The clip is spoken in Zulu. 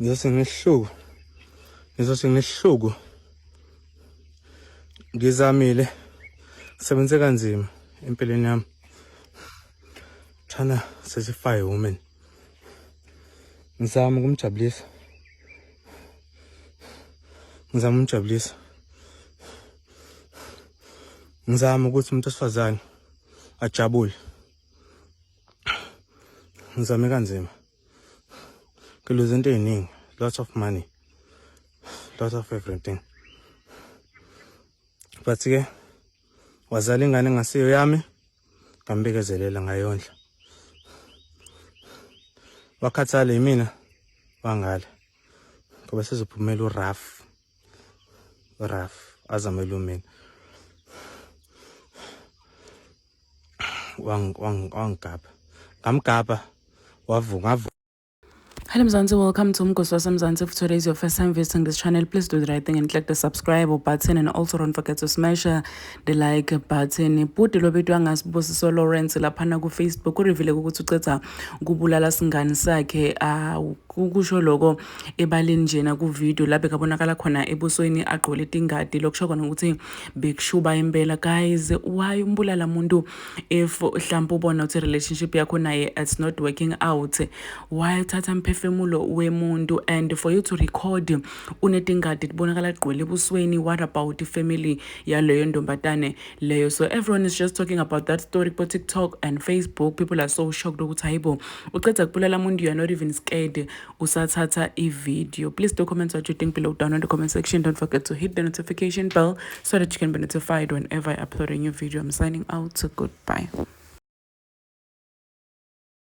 ngizosengisihluku ngizamile sebenze kanzima empilweni yami thana certified woman ngizama ukumjabulisa ngizama ukuthi umuntu osifazane ajabule ngizame kanzima ngiluze into eziningi, lots of money, lots of everything, but ke wazala ingane engasiyo yami ngambekezelela ngayondla wakhathala yimina wangala ngoba sizophumela uraf azamela umina wangigaba ngamgaba wavuka. Hello Mzansi, welcome to Mgosi Mzansi. If today is your first time visiting this channel, please do the right thing and click the subscribe button, and also don't forget to smash the like button. Puti lobetwa ngasibusiso Lawrence laphana ku Facebook urivile ukuthi ucetha ukubulala singani sakhe ukusho lokho ebaleni njena ku video lapho kabonakala khona ebusweni aqhole tingadi lokusho khona ukuthi bekushuba impela. Guys, why umbulala umuntu if mhlawumbe ubona ukuthi relationship yakho naye it's not working out? Why uthatha mphefemulo wemuntu and for you to record unetingadi tibonakala gqwele ebusweni? What about the family yaleyo ndombatane leyo? So everyone is just talking about that story on TikTok and Facebook. People are so shocked ukuthi hayibo uqeda kubulala umuntu, you are not even scared usathatha i-video. Please do comment what you think below down in the comment section. Don't forget to hit the notification bell so that you can be notified whenever I upload a new video. I'm signing out. Goodbye.